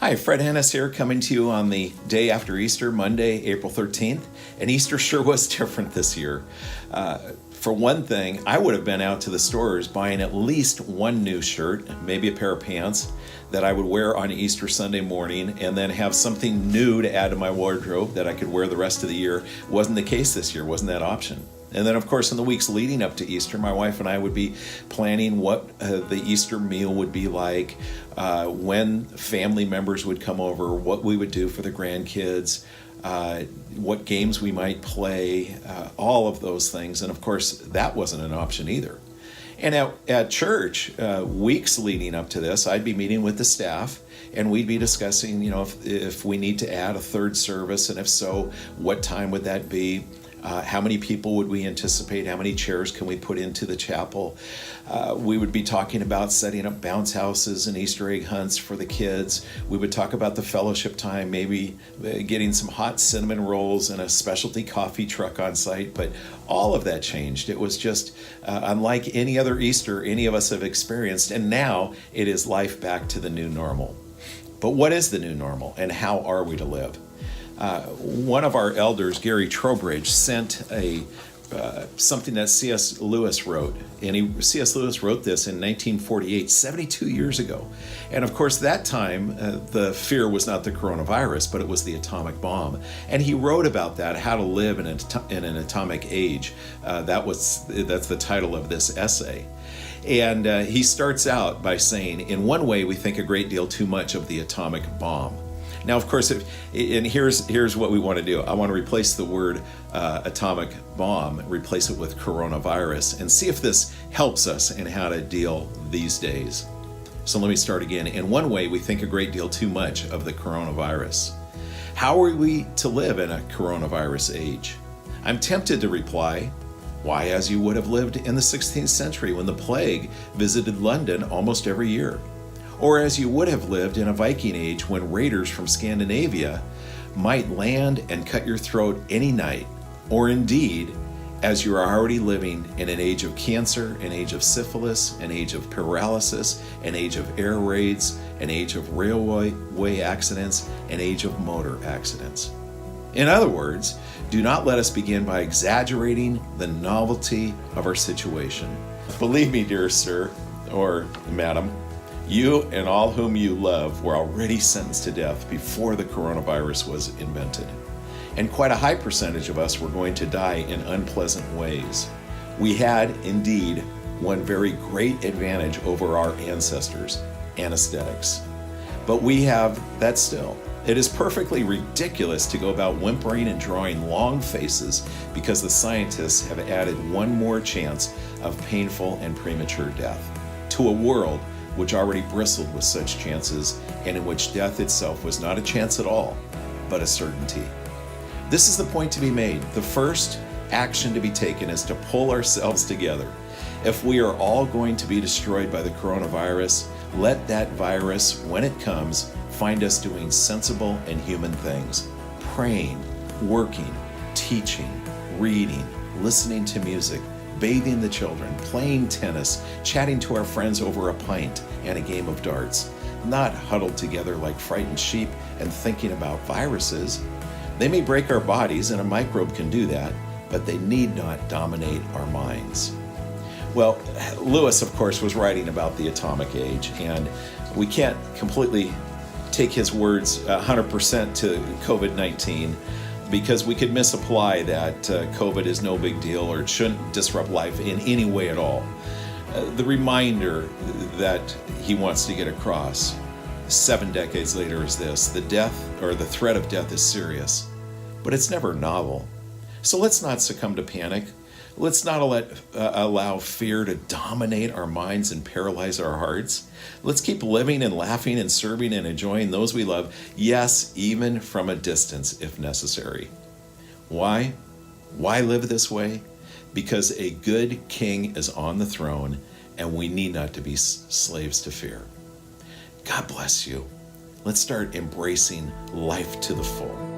Hi, Fred Hennis here, coming to you on the day after Easter, Monday, April 13th. And Easter sure was different this year. For one thing, I would have been out to the stores buying at least one new shirt, maybe a pair of pants that I would wear on Easter Sunday morning, and then have something new to add to my wardrobe that I could wear the rest of the year. Wasn't the case this year, wasn't that option. And then, of course, in the weeks leading up to Easter, my wife and I would be planning what the Easter meal would be like, when family members would come over, what we would do for the grandkids, what games we might play, all of those things. And, of course, that wasn't an option either. And at church, weeks leading up to this, I'd be meeting with the staff, and we'd be discussing, if we need to add a third service, and if so, what time would that be? How many people would we anticipate? How many chairs can we put into the chapel? We would be talking about setting up bounce houses and Easter egg hunts for the kids. We would talk about the fellowship time, maybe getting some hot cinnamon rolls and a specialty coffee truck on site. But all of that changed. It was just unlike any other Easter any of us have experienced. And now it is life back to the new normal. But what is the new normal, and how are we to live? One of our elders, Gary Trowbridge, sent something that C.S. Lewis wrote. And C.S. Lewis wrote this in 1948, 72 years ago. And of course, that time, the fear was not the coronavirus, but it was the atomic bomb. And he wrote about that, how to live in an atomic age. That's the title of this essay. And he starts out by saying, in one way, we think a great deal too much of the atomic bomb. Now, of course, here's what we want to do. I want to replace the word atomic bomb, replace it with coronavirus, and see if this helps us in how to deal these days. So let me start again. In one way, we think a great deal too much of the coronavirus. How are we to live in a coronavirus age? I'm tempted to reply, why, as you would have lived in the 16th century when the plague visited London almost every year. Or as you would have lived in a Viking age when raiders from Scandinavia might land and cut your throat any night. Or indeed, as you are already living in an age of cancer, an age of syphilis, an age of paralysis, an age of air raids, an age of railway accidents, an age of motor accidents. In other words, do not let us begin by exaggerating the novelty of our situation. Believe me, dear sir, or madam, you and all whom you love were already sentenced to death before the coronavirus was invented. And quite a high percentage of us were going to die in unpleasant ways. We had, indeed, one very great advantage over our ancestors, anesthetics. But we have that still. It is perfectly ridiculous to go about whimpering and drawing long faces because the scientists have added one more chance of painful and premature death to a world which already bristled with such chances, and in which death itself was not a chance at all, but a certainty. This is the point to be made. The first action to be taken is to pull ourselves together. If we are all going to be destroyed by the coronavirus, let that virus, when it comes, find us doing sensible and human things. Praying, working, teaching, reading, listening to music, bathing the children, playing tennis, chatting to our friends over a pint and a game of darts, not huddled together like frightened sheep and thinking about viruses. They may break our bodies, and a microbe can do that, but they need not dominate our minds. Well, Lewis, of course, was writing about the atomic age, and we can't completely take his words 100% to COVID-19, because we could misapply that COVID is no big deal or it shouldn't disrupt life in any way at all. The reminder that he wants to get across 7 decades later is this: the threat of death is serious, but it's never novel. So let's not succumb to panic. Let's not allow fear to dominate our minds and paralyze our hearts. Let's keep living and laughing and serving and enjoying those we love, yes, even from a distance if necessary. Why? Why live this way? Because a good king is on the throne, and we need not to be slaves to fear. God bless you. Let's start embracing life to the full.